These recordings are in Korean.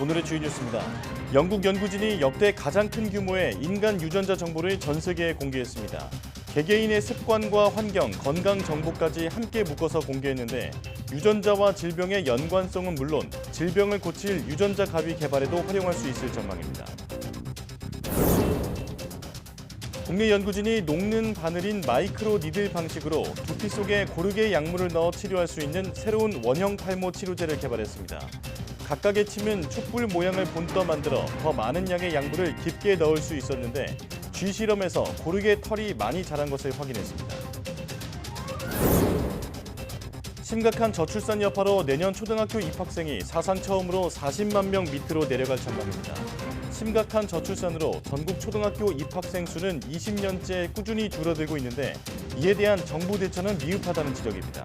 오늘의 주요 뉴스입니다. 영국 연구진이 역대 가장 큰 규모의 인간 유전자 정보를 전 세계에 공개했습니다. 개개인의 습관과 환경, 건강 정보까지 함께 묶어서 공개했는데 유전자와 질병의 연관성은 물론 질병을 고칠 유전자 가위 개발에도 활용할 수 있을 전망입니다. 국내 연구진이 녹는 바늘인 마이크로 니들 방식으로 두피 속에 고르게 약물을 넣어 치료할 수 있는 새로운 원형 탈모 치료제를 개발했습니다. 각각의 침은 촛불 모양을 본떠 만들어 더 많은 양의 약물을 깊게 넣을 수 있었는데 쥐 실험에서 고르게 털이 많이 자란 것을 확인했습니다. 심각한 저출산 여파로 내년 초등학교 입학생이 사상 처음으로 40만 명 밑으로 내려갈 전망입니다. 심각한 저출산으로 전국 초등학교 입학생 수는 20년째 꾸준히 줄어들고 있는데 이에 대한 정부 대처는 미흡하다는 지적입니다.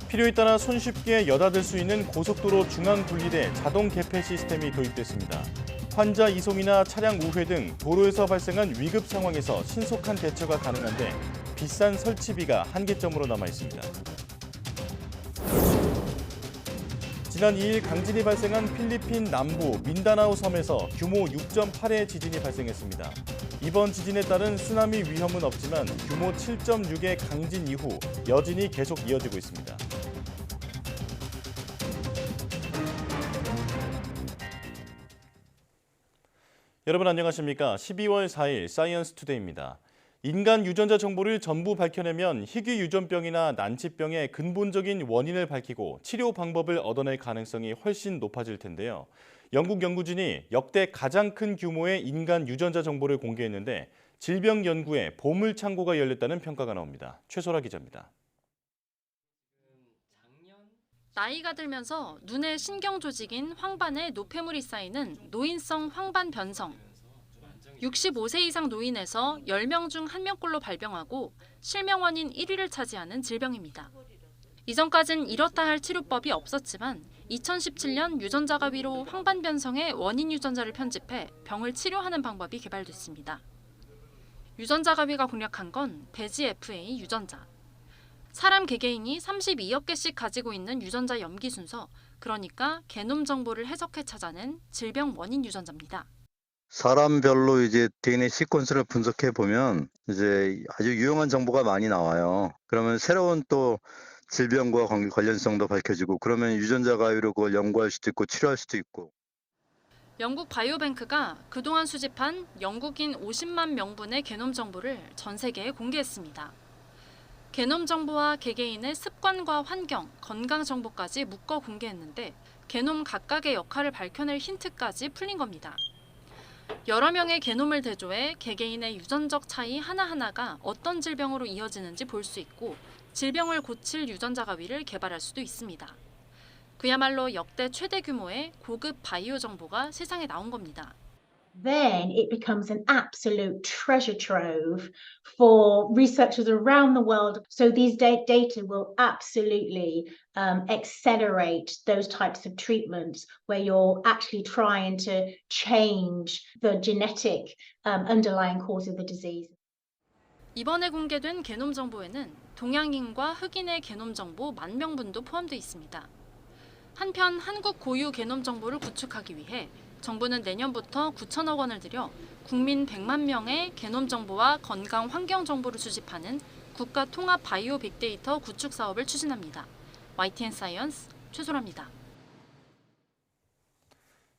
필요에 따라 손쉽게 여닫을 수 있는 고속도로 중앙분리대 자동 개폐 시스템이 도입됐습니다. 환자 이송이나 차량 우회 등 도로에서 발생한 위급 상황에서 신속한 대처가 가능한데 비싼 설치비가 한계점으로 남아 있습니다. 지난 2일 강진이 발생한 필리핀 남부 민다나오 섬에서 규모 6.8의 지진이 발생했습니다. 이번 지진에 따른 쓰나미 위험은 없지만 규모 7.6의 강진 이후 여진이 계속 이어지고 있습니다. 여러분 안녕하십니까? 12월 4일 사이언스 투데이입니다. 인간 유전자 정보를 전부 밝혀내면 희귀 유전병이나 난치병의 근본적인 원인을 밝히고 치료 방법을 얻어낼 가능성이 훨씬 높아질 텐데요. 영국 연구진이 역대 가장 큰 규모의 인간 유전자 정보를 공개했는데 질병 연구에 보물 창고가 열렸다는 평가가 나옵니다. 최소라 기자입니다. 나이가 들면서 눈의 신경 조직인 황반에 노폐물이 쌓이는 노인성 황반 변성. 65세 이상 노인에서 10명 중 1명꼴로 발병하고 실명 원인 1위를 차지하는 질병입니다. 이전까진 이렇다 할 치료법이 없었지만 2017년 유전자 가위로 황반 변성의 원인 유전자를 편집해 병을 치료하는 방법이 개발됐습니다. 유전자 가위가 공략한 건 배지 FA 유전자. 사람 개개인이 32억 개씩 가지고 있는 유전자 염기 순서, 그러니까 게놈 정보를 해석해 찾아낸 질병 원인 유전자입니다. 사람별로 이제 DNA 시퀀스를 분석해 보면 이제 아주 유용한 정보가 많이 나와요. 그러면 새로운 또 질병과 관련성도 밝혀지고 그러면 유전자 가위로 그걸 연구할 수도 있고 치료할 수도 있고. 영국 바이오뱅크가 그동안 수집한 영국인 50만 명분의 게놈 정보를 전 세계에 공개했습니다. 게놈 정보와 개개인의 습관과 환경, 건강 정보까지 묶어 공개했는데 게놈 각각의 역할을 밝혀낼 힌트까지 풀린 겁니다. 여러 명의 게놈을 대조해 개개인의 유전적 차이 하나하나가 어떤 질병으로 이어지는지 볼 수 있고 질병을 고칠 유전자 가위를 개발할 수도 있습니다. 그야말로 역대 최대 규모의 고급 바이오 정보가 세상에 나온 겁니다. Then it becomes an absolute treasure trove for researchers around the world. So these data will absolutely accelerate those types of treatments where you're actually trying to change the genetic underlying cause of the disease. 이번에 공개된 게놈 정보에는 동양인과 흑인의 게놈 정보 10,000분도 포함되어 있습니다. 한편 한국 고유 게놈 정보를 구축하기 위해 정부는 내년부터 9천억 원을 들여 국민 100만 명의 게놈 정보와 건강 환경 정보를 수집하는 국가 통합 바이오 빅데이터 구축 사업을 추진합니다. YTN 사이언스 최소라입니다.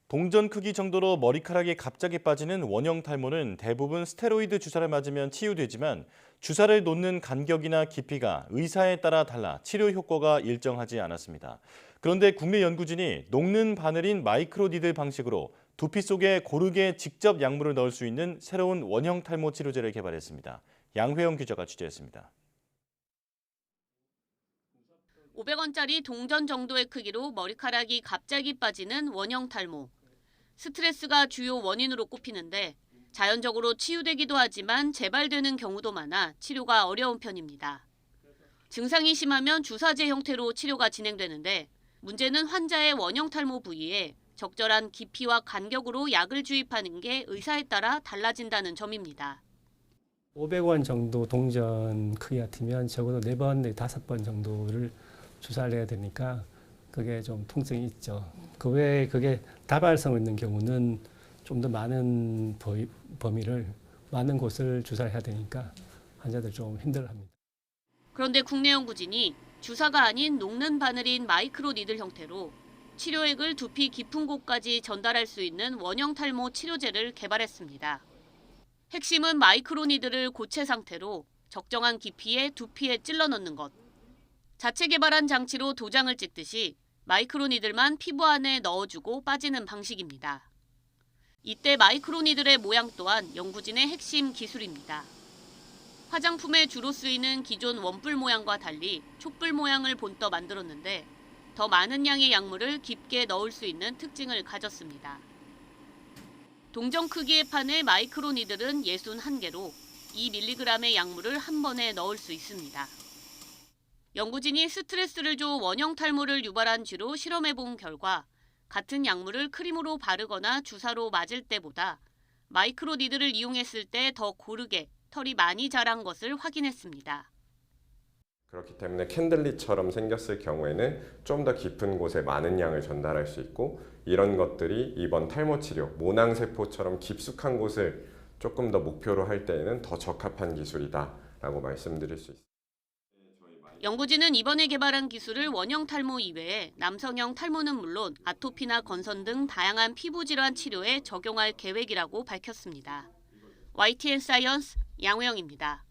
동전 크기 정도로 머리카락이 갑자기 빠지는 원형 탈모는 대부분 스테로이드 주사를 맞으면 치유되지만 주사를 놓는 간격이나 깊이가 의사에 따라 달라 치료 효과가 일정하지 않았습니다. 그런데 국내 연구진이 녹는 바늘인 마이크로니들 방식으로 두피 속에 고르게 직접 약물을 넣을 수 있는 새로운 원형 탈모 치료제를 개발했습니다. 양회영 기자가 취재했습니다. 500원짜리 동전 정도의 크기로 머리카락이 갑자기 빠지는 원형 탈모. 스트레스가 주요 원인으로 꼽히는데 자연적으로 치유되기도 하지만 재발되는 경우도 많아 치료가 어려운 편입니다. 증상이 심하면 주사제 형태로 치료가 진행되는데 문제는 환자의 원형 탈모 부위에 적절한 깊이와 간격으로 약을 주입하는 게 의사에 따라 달라진다는 점입니다. 500원 정도 동전 크기 같으면 적어도 4번, 5번 정도를 주사를 해야 되니까 그게 좀 통증이 있죠. 그 외에 그게 다발성 있는 경우는 좀 더 많은 범위를 많은 곳을 주사를 해야 되니까 환자들 좀 힘들어합니다. 그런데 국내 연구진이 주사가 아닌 녹는 바늘인 마이크로 니들 형태로 치료액을 두피 깊은 곳까지 전달할 수 있는 원형 탈모 치료제를 개발했습니다. 핵심은 마이크로 니들을 고체 상태로 적정한 깊이의 두피에 찔러 넣는 것. 자체 개발한 장치로 도장을 찍듯이 마이크로 니들만 피부 안에 넣어주고 빠지는 방식입니다. 이때 마이크로 니들의 모양 또한 연구진의 핵심 기술입니다. 화장품에 주로 쓰이는 기존 원뿔 모양과 달리 촛불 모양을 본떠 만들었는데 더 많은 양의 약물을 깊게 넣을 수 있는 특징을 가졌습니다. 동전 크기의 판의 마이크로 니들은 61개로 2mg의 약물을 한 번에 넣을 수 있습니다. 연구진이 스트레스를 줘 원형 탈모를 유발한 쥐로 실험해본 결과 같은 약물을 크림으로 바르거나 주사로 맞을 때보다 마이크로 니들을 이용했을 때 더 고르게 털이 많이 자란 것을 확인했습니다. 그렇기 때문에 캔들릿처럼 생겼을 경우에는 좀 더 깊은 곳에 많은 양을 전달할 수 있고 이런 것들이 이번 탈모 치료, 모낭세포처럼 깊숙한 곳을 조금 더 목표로 할 때에는 더 적합한 기술이다라고 말씀드릴 수 있습니다. 연구진은 이번에 개발한 기술을 원형 탈모 이외에 남성형 탈모는 물론 아토피나 건선 등 다양한 피부 질환 치료에 적용할 계획이라고 밝혔습니다. YTN 사이언스 양우영입니다.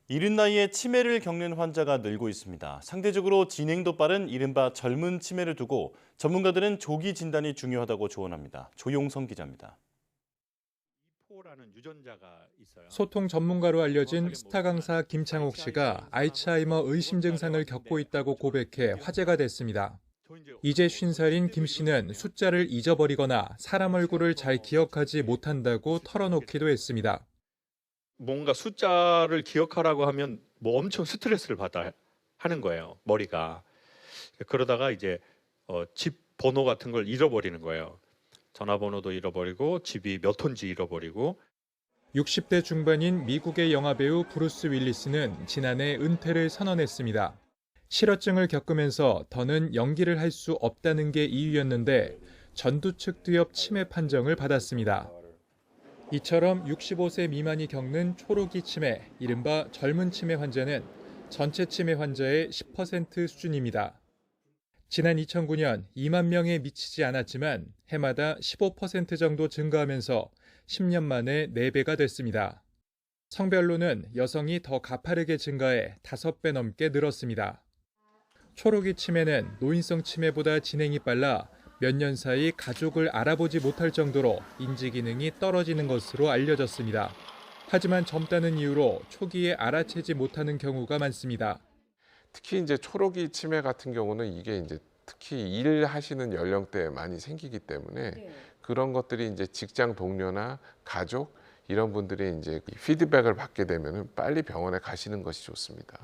이른 나이에 치매를 겪는 환자가 늘고 있습니다. 상대적으로 진행도 빠른 이른바 젊은 치매를 두고 전문가들은 조기 진단이 중요하다고 조언합니다. 조용성 기자입니다. 소통 전문가로 알려진 스타 강사 김창옥 씨가 알츠하이머 의심 증상을 겪고 있다고 고백해 화제가 됐습니다. 이제 50살인 김 씨는 숫자를 잊어버리거나 사람 얼굴을 잘 기억하지 못한다고 털어놓기도 했습니다. 뭔가 숫자를 기억하라고 하면 뭐 엄청 스트레스를 받아 하는 거예요, 머리가. 그러다가 이제 집 번호 같은 걸 잃어버리는 거예요. 전화번호도 잃어버리고 집이 몇 호인지 잃어버리고. 60대 중반인 미국의 영화배우 브루스 윌리스는 지난해 은퇴를 선언했습니다. 실어증을 겪으면서 더는 연기를 할 수 없다는 게 이유였는데 전두측 두엽 치매 판정을 받았습니다. 이처럼 65세 미만이 겪는 초록이 치매, 이른바 젊은 치매 환자는 전체 치매 환자의 10% 수준입니다. 지난 2009년 2만 명에 미치지 않았지만 해마다 15% 정도 증가하면서 10년 만에 4배가 됐습니다. 성별로는 여성이 더 가파르게 증가해 5배 넘게 늘었습니다. 초록이 치매는 노인성 치매보다 진행이 빨라 몇 년 사이 가족을 알아보지 못할 정도로 인지 기능이 떨어지는 것으로 알려졌습니다. 하지만 젊다는 이유로 초기에 알아채지 못하는 경우가 많습니다. 특히 이제 초록이 치매 같은 경우는 이게 이제 특히 일하시는 연령대에 많이 생기기 때문에 그런 것들이 이제 직장 동료나 가족 이런 분들이 이제 피드백을 받게 되면은 빨리 병원에 가시는 것이 좋습니다.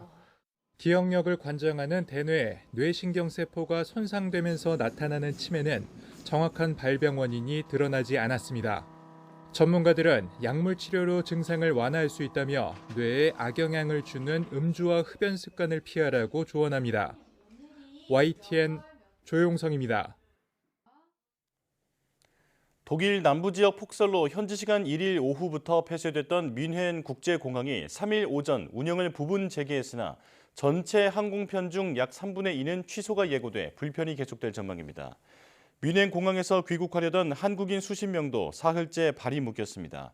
기억력을 관장하는 대뇌, 뇌신경세포가 손상되면서 나타나는 치매는 정확한 발병 원인이 드러나지 않았습니다. 전문가들은 약물 치료로 증상을 완화할 수 있다며 뇌에 악영향을 주는 음주와 흡연 습관을 피하라고 조언합니다. YTN 조용성입니다. 독일 남부 지역 폭설로 현지 시간 1일 오후부터 폐쇄됐던 뮌헨 국제공항이 3일 오전 운영을 부분 재개했으나 전체 항공편 중 약 3분의 2는 취소가 예고돼 불편이 계속될 전망입니다. 뮌헨 공항에서 귀국하려던 한국인 수십 명도 사흘째 발이 묶였습니다.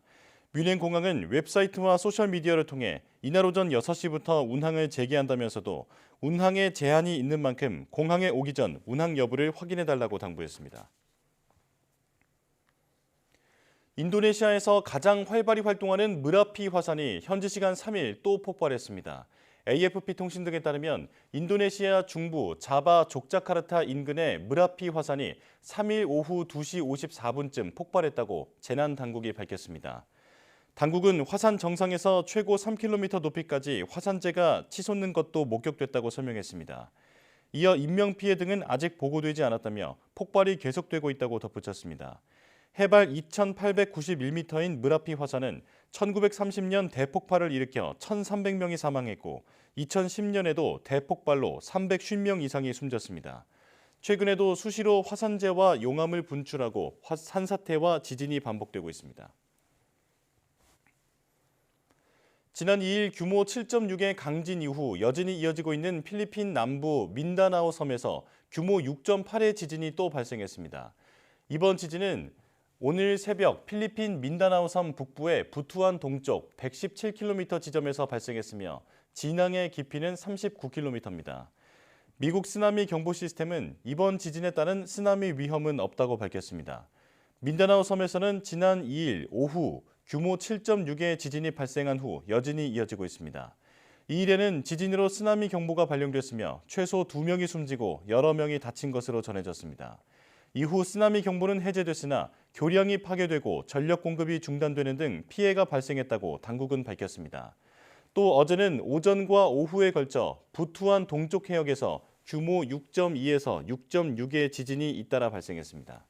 뮌헨 공항은 웹사이트와 소셜미디어를 통해 이날 오전 6시부터 운항을 재개한다면서도 운항에 제한이 있는 만큼 공항에 오기 전 운항 여부를 확인해달라고 당부했습니다. 인도네시아에서 가장 활발히 활동하는 므라피 화산이 현지 시간 3일 또 폭발했습니다. AFP 통신 등에 따르면 인도네시아 중부 자바 족자카르타 인근의 므라피 화산이 3일 오후 2시 54분쯤 폭발했다고 재난 당국이 밝혔습니다. 당국은 화산 정상에서 최고 3km 높이까지 화산재가 치솟는 것도 목격됐다고 설명했습니다. 이어 인명피해 등은 아직 보고되지 않았다며 폭발이 계속되고 있다고 덧붙였습니다. 해발 2,891m인 므라피 화산은 1930년 대폭발을 일으켜 1,300명이 사망했고 2010년에도 대폭발로 350명 이상이 숨졌습니다. 최근에도 수시로 화산재와 용암을 분출하고 산사태와 지진이 반복되고 있습니다. 지난 2일 규모 7.6의 강진 이후 여진이 이어지고 있는 필리핀 남부 민다나오 섬에서 규모 6.8의 지진이 또 발생했습니다. 이번 지진은 오늘 새벽 필리핀 민다나오 섬 북부의 부투안 동쪽 117km 지점에서 발생했으며 진앙의 깊이는 39km입니다. 미국 쓰나미 경보 시스템은 이번 지진에 따른 쓰나미 위험은 없다고 밝혔습니다. 민다나오 섬에서는 지난 2일 오후 규모 7.6의 지진이 발생한 후 여진이 이어지고 있습니다. 이 일에는 지진으로 쓰나미 경보가 발령됐으며 최소 2명이 숨지고 여러 명이 다친 것으로 전해졌습니다. 이후 쓰나미 경보는 해제됐으나 교량이 파괴되고 전력 공급이 중단되는 등 피해가 발생했다고 당국은 밝혔습니다. 또 어제는 오전과 오후에 걸쳐 부투안 동쪽 해역에서 규모 6.2에서 6.6의 지진이 잇따라 발생했습니다.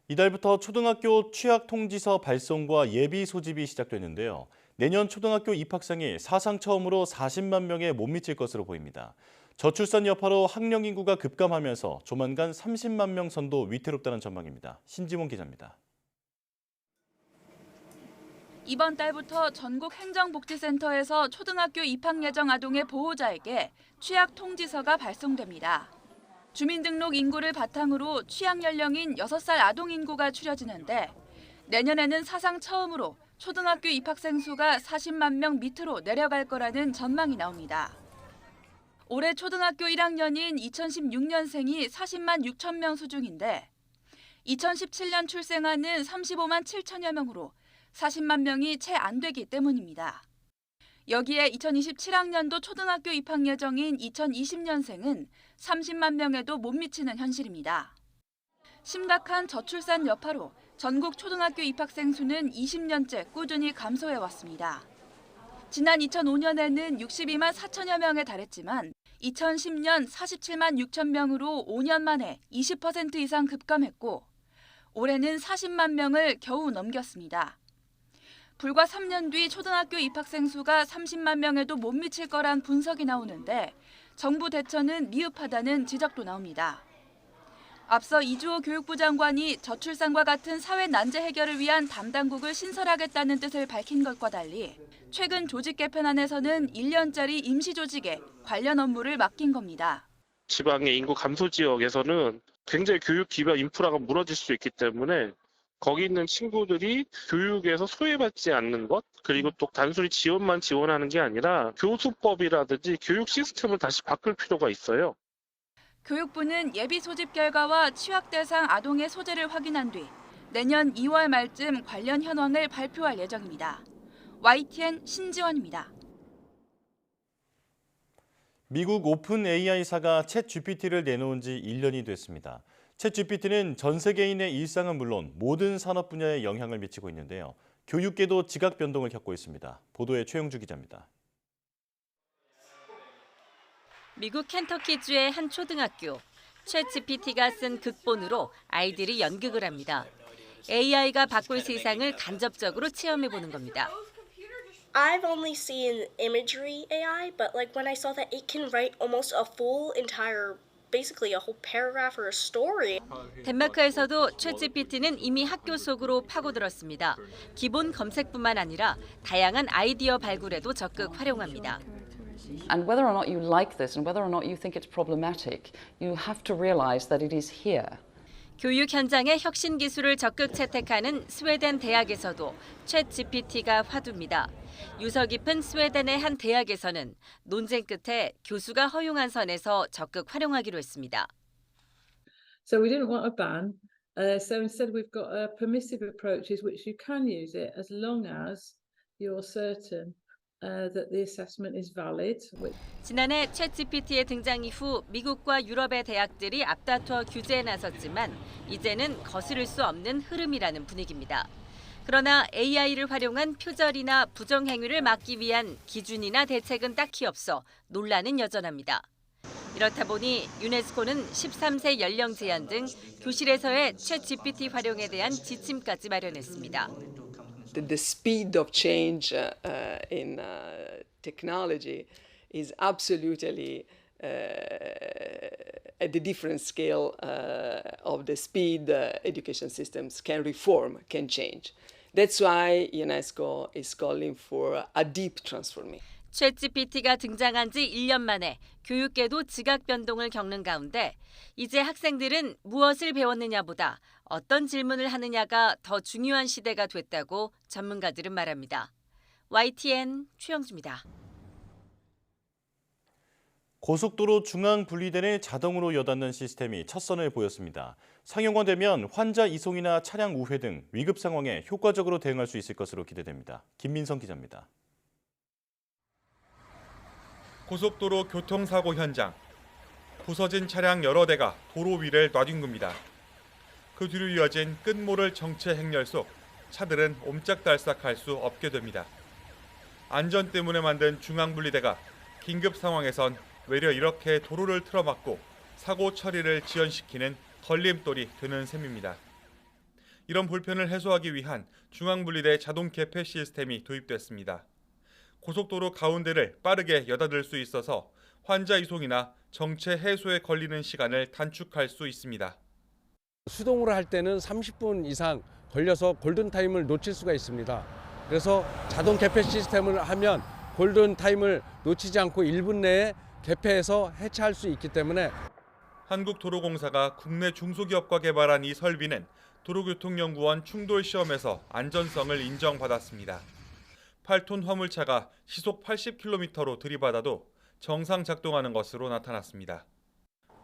이달부터 초등학교 취약 통지서 발송과 예비 소집이 시작되는데요. 내년 초등학교 입학생이 사상 처음으로 40만 명에 못 미칠 것으로 보입니다. 저출산 여파로 학령 인구가 급감하면서 조만간 30만 명 선도 위태롭다는 전망입니다. 신지문 기자입니다. 이번 달부터 전국 행정복지센터에서 초등학교 입학 예정 아동의 보호자에게 취약 통지서가 발송됩니다. 주민등록 인구를 바탕으로 취약 연령인 6살 아동 인구가 추려지는데 내년에는 사상 처음으로 초등학교 입학생 수가 40만 명 밑으로 내려갈 거라는 전망이 나옵니다. 올해 초등학교 1학년인 2016년생이 40만 6천 명 수준인데 2017년 출생아는 35만 7천여 명으로 40만 명이 채 안 되기 때문입니다. 여기에 2027학년도 초등학교 입학 예정인 2020년생은 30만 명에도 못 미치는 현실입니다. 심각한 저출산 여파로 전국 초등학교 입학생 수는 20년째 꾸준히 감소해왔습니다. 지난 2005년에는 62만 4천여 명에 달했지만 2010년 47만 6천 명으로 5년 만에 20% 이상 급감했고 올해는 40만 명을 겨우 넘겼습니다. 불과 3년 뒤 초등학교 입학생 수가 30만 명에도 못 미칠 거란 분석이 나오는데 정부 대처는 미흡하다는 지적도 나옵니다. 앞서 이주호 교육부 장관이 저출산과 같은 사회 난제 해결을 위한 담당국을 신설하겠다는 뜻을 밝힌 것과 달리 최근 조직 개편안에서는 1년짜리 임시조직에 관련 업무를 맡긴 겁니다. 지방의 인구 감소 지역에서는 굉장히 교육 기반 인프라가 무너질 수 있기 때문에 거기 있는 친구들이 교육에서 소외받지 않는 것, 그리고 또 단순히 지원만 지원하는 게 아니라 교수법이라든지 교육 시스템을 다시 바꿀 필요가 있어요. 교육부는 예비 소집 결과와 취약 대상 아동의 소재를 확인한 뒤 내년 2월 말쯤 관련 현황을 발표할 예정입니다. YTN 신지원입니다. 미국 오픈 AI사가 챗 GPT를 내놓은 지 1년이 됐습니다. 챗 GPT는 전 세계인의 일상은 물론 모든 산업 분야에 영향을 미치고 있는데요. 교육계도 지각 변동을 겪고 있습니다. 보도에 최영주 기자입니다. 미국 켄터키주의 한 초등학교. 챗GPT가 쓴 극본으로 아이들이 연극을 합니다. AI가 바꿀 세상을 간접적으로 체험해보는 겁니다. I've only seen imagery AI, but like when I saw that it can write almost a full entire, basically a whole paragraph or a story. 덴마크에서도 챗GPT는 이미 학교 속으로 파고들었습니다. 기본 검색뿐만 아니라 다양한 아이디어 발굴에도 적극 활용합니다. And whether or not you like this and whether or not you think it's problematic, you have to realize that it is here. 교육 현장의 혁신 기술을 적극 채택하는 스웨덴 대학에서도 챗GPT가 화두입니다. 유서 깊은 스웨덴의 한 대학에서는 논쟁 끝에 교수가 허용한 선에서 적극 활용하기로 했습니다. So we didn't want a ban. So instead we've got permissive approaches which you can use it as long as you're certain that the assessment is valid. 지난해 챗GPT의 등장 이후 미국과 유럽의 대학들이 앞다퉈 규제에 나섰지만 이제는 거스를 수 없는 흐름이라는 분위기입니다. 그러나 AI를 활용한 표절이나 부정행위를 막기 위한 기준이나 대책은 딱히 없어 논란은 여전합니다. 이렇다 보니 유네스코는 13세 연령 제한 등 교실에서의 챗GPT 활용에 대한 지침까지 마련했습니다. The speed of change in technology is absolutely at the different scale of the speed education systems can reform, can change. That's why UNESCO is calling for a deep transformation. 챗GPT가 등장한 지 1년 만에 교육계도 지각 변동을 겪는 가운데 이제 학생들은 무엇을 배웠느냐보다 어떤 질문을 하느냐가 더 중요한 시대가 됐다고 전문가들은 말합니다. YTN 최영주입니다. 고속도로 중앙 분리대를 자동으로 여닫는 시스템이 첫 선을 보였습니다. 상용화되면 환자 이송이나 차량 우회 등 위급 상황에 효과적으로 대응할 수 있을 것으로 기대됩니다. 김민성 기자입니다. 고속도로 교통사고 현장. 부서진 차량 여러 대가 도로 위를 놔뒹굽니다. 그 뒤로 이어진 끝모를 정체 행렬 속 차들은 옴짝달싹할 수 없게 됩니다. 안전 때문에 만든 중앙분리대가 긴급 상황에선 외려 이렇게 도로를 틀어막고 사고 처리를 지연시키는 걸림돌이 되는 셈입니다. 이런 불편을 해소하기 위한 중앙분리대 자동 개폐 시스템이 도입됐습니다. 고속도로 가운데를 빠르게 여닫을 수 있어서 환자 이송이나 정체 해소에 걸리는 시간을 단축할 수 있습니다. 수동으로 할 때는 30분 이상 걸려서 골든타임을 놓칠 수가 있습니다. 그래서 자동 개폐 시스템을 하면 골든타임을 놓치지 않고 1분 내에 개폐해서 해체할 수 있기 때문에 한국도로공사가 국내 중소기업과 개발한 이 설비는 도로교통연구원 충돌시험에서 안전성을 인정받았습니다. 8톤 화물차가 시속 80km로 들이받아도 정상 작동하는 것으로 나타났습니다.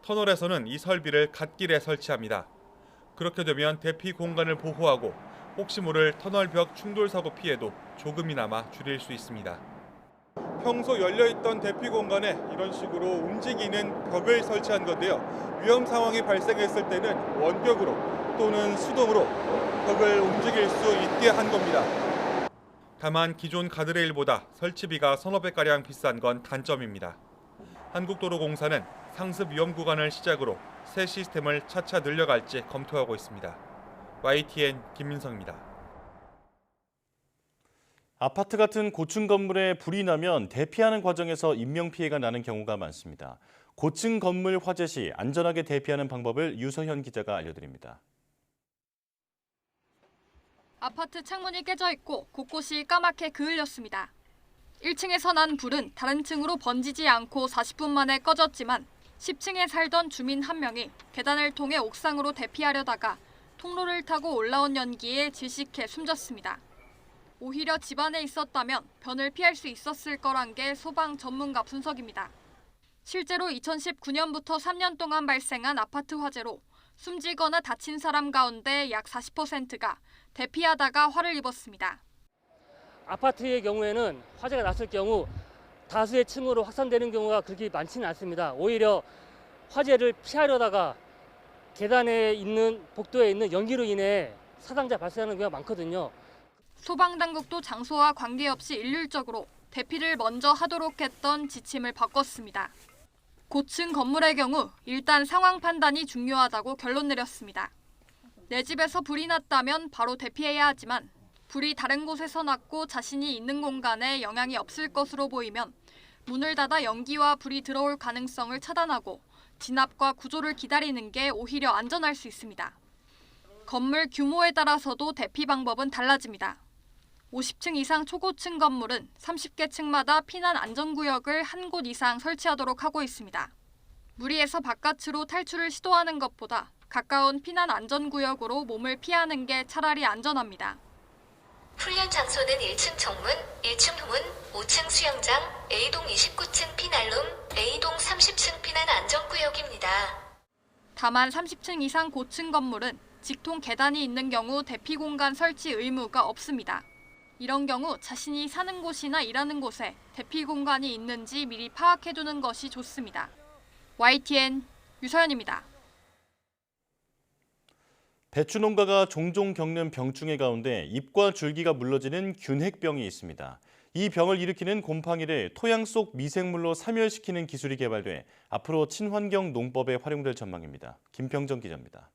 터널에서는 이 설비를 갓길에 설치합니다. 그렇게 되면 대피 공간을 보호하고 혹시 모를 터널벽 충돌 사고 피해도 조금이나마 줄일 수 있습니다. 평소 열려있던 대피 공간에 이런 식으로 움직이는 벽을 설치한 건데요. 위험 상황이 발생했을 때는 원격으로 또는 수동으로 벽을 움직일 수 있게 한 겁니다. 다만 기존 가드레일보다 설치비가 서너 배가량 비싼 건 단점입니다. 한국도로공사는 상습 위험 구간을 시작으로 새 시스템을 차차 늘려갈지 검토하고 있습니다. YTN 김민성입니다. 아파트 같은 고층 건물에 불이 나면 대피하는 과정에서 인명피해가 나는 경우가 많습니다. 고층 건물 화재 시 안전하게 대피하는 방법을 유서현 기자가 알려드립니다. 아파트 창문이 깨져 있고 곳곳이 까맣게 그을렸습니다. 1층에서 난 불은 다른 층으로 번지지 않고 40분 만에 꺼졌지만 10층에 살던 주민 한 명이 계단을 통해 옥상으로 대피하려다가 통로를 타고 올라온 연기에 질식해 숨졌습니다. 오히려 집안에 있었다면 변을 피할 수 있었을 거란 게 소방 전문가 분석입니다. 실제로 2019년부터 3년 동안 발생한 아파트 화재로 숨지거나 다친 사람 가운데 약 40%가 대피하다가 화를 입었습니다. 아파트의 경우에는 화재가 났을 경우 다수의 층으로 확산되는 경우가 그렇게 많지는 않습니다. 오히려 화재를 피하려다가 계단에 있는 복도에 있는 연기로 인해 사상자 발생하는 경우가 많거든요. 소방당국도 장소와 관계없이 일률적으로 대피를 먼저 하도록 했던 지침을 바꿨습니다. 고층 건물의 경우 일단 상황 판단이 중요하다고 결론 내렸습니다. 내 집에서 불이 났다면 바로 대피해야 하지만 불이 다른 곳에서 났고 자신이 있는 공간에 영향이 없을 것으로 보이면 문을 닫아 연기와 불이 들어올 가능성을 차단하고 진압과 구조를 기다리는 게 오히려 안전할 수 있습니다. 건물 규모에 따라서도 대피 방법은 달라집니다. 50층 이상 초고층 건물은 30개 층마다 피난 안전구역을 한 곳 이상 설치하도록 하고 있습니다. 무리해서 바깥으로 탈출을 시도하는 것보다 가까운 피난 안전구역으로 몸을 피하는 게 차라리 안전합니다. 훈련 장소는 1층 정문, 1층 후문, 5층 수영장, A동 29층 피난룸, A동 30층 피난 안전구역입니다. 다만 30층 이상 고층 건물은 직통 계단이 있는 경우 대피 공간 설치 의무가 없습니다. 이런 경우 자신이 사는 곳이나 일하는 곳에 대피 공간이 있는지 미리 파악해두는 것이 좋습니다. YTN 유서연입니다. 배추 농가가 종종 겪는 병충해 가운데 잎과 줄기가 물러지는 균핵병이 있습니다. 이 병을 일으키는 곰팡이를 토양 속 미생물로 사멸시키는 기술이 개발돼 앞으로 친환경 농법에 활용될 전망입니다. 김평정 기자입니다.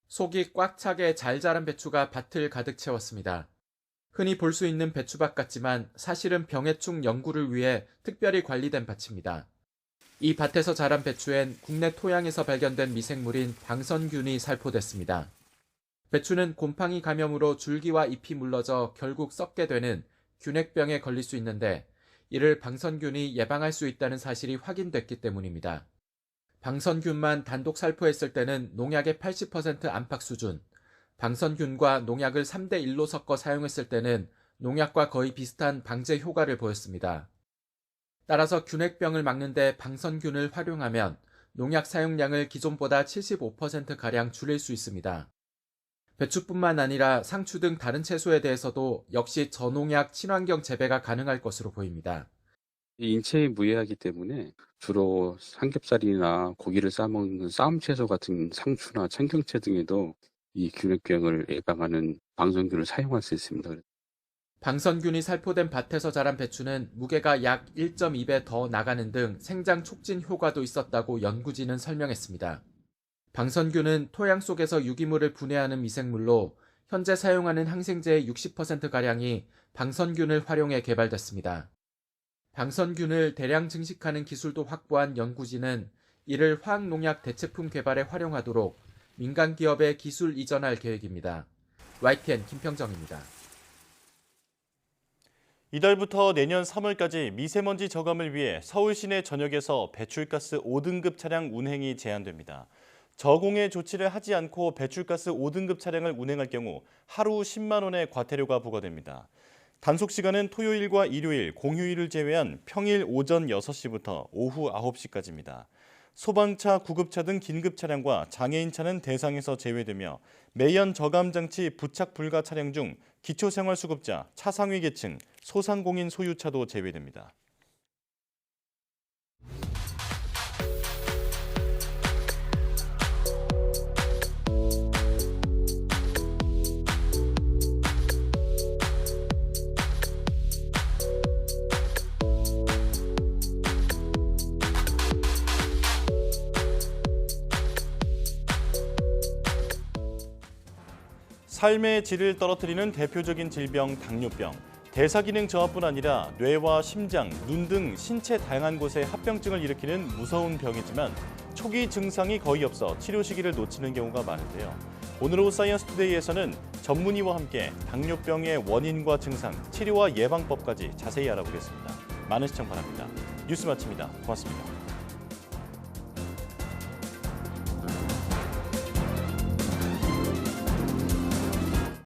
속이 꽉 차게 잘 자란 배추가 밭을 가득 채웠습니다. 흔히 볼 수 있는 배추밭 같지만 사실은 병해충 연구를 위해 특별히 관리된 밭입니다. 이 밭에서 자란 배추엔 국내 토양에서 발견된 미생물인 방선균이 살포됐습니다. 배추는 곰팡이 감염으로 줄기와 잎이 물러져 결국 썩게 되는 균핵병에 걸릴 수 있는데 이를 방선균이 예방할 수 있다는 사실이 확인됐기 때문입니다. 방선균만 단독 살포했을 때는 농약의 80% 안팎 수준, 방선균과 농약을 3대 1로 섞어 사용했을 때는 농약과 거의 비슷한 방제 효과를 보였습니다. 따라서 균핵병을 막는 데 방선균을 활용하면 농약 사용량을 기존보다 75%가량 줄일 수 있습니다. 배추뿐만 아니라 상추 등 다른 채소에 대해서도 역시 저농약 친환경 재배가 가능할 것으로 보입니다. 인체에 무해하기 때문에 주로 삼겹살이나 고기를 싸먹는 싸움채소 같은 상추나 청경채 등에도 이 균핵병을 예방하는 방선균을 사용할 수 있습니다. 방선균이 살포된 밭에서 자란 배추는 무게가 약 1.2배 더 나가는 등 생장 촉진 효과도 있었다고 연구진은 설명했습니다. 방선균은 토양 속에서 유기물을 분해하는 미생물로 현재 사용하는 항생제의 60%가량이 방선균을 활용해 개발됐습니다. 방선균을 대량 증식하는 기술도 확보한 연구진은 이를 화학농약 대체품 개발에 활용하도록 민간 기업에 기술 이전할 계획입니다. YTN 김평정입니다. 이달부터 내년 3월까지 미세먼지 저감을 위해 서울 시내 전역에서 배출가스 5등급 차량 운행이 제한됩니다. 저공해 조치를 하지 않고 배출가스 5등급 차량을 운행할 경우 하루 10만 원의 과태료가 부과됩니다. 단속 시간은 토요일과 일요일, 공휴일을 제외한 평일 오전 6시부터 오후 9시까지입니다. 소방차, 구급차 등 긴급 차량과 장애인차는 대상에서 제외되며 매연 저감 장치 부착 불가 차량 중 기초생활수급자, 차상위 계층, 소상공인 소유차도 제외됩니다. 삶의 질을 떨어뜨리는 대표적인 질병 당뇨병. 대사기능 저하뿐 아니라 뇌와 심장, 눈 등 신체 다양한 곳에 합병증을 일으키는 무서운 병이지만 초기 증상이 거의 없어 치료 시기를 놓치는 경우가 많은데요. 오늘 오후 사이언스 투데이에서는 전문의와 함께 당뇨병의 원인과 증상, 치료와 예방법까지 자세히 알아보겠습니다. 많은 시청 바랍니다. 뉴스 마칩니다. 고맙습니다.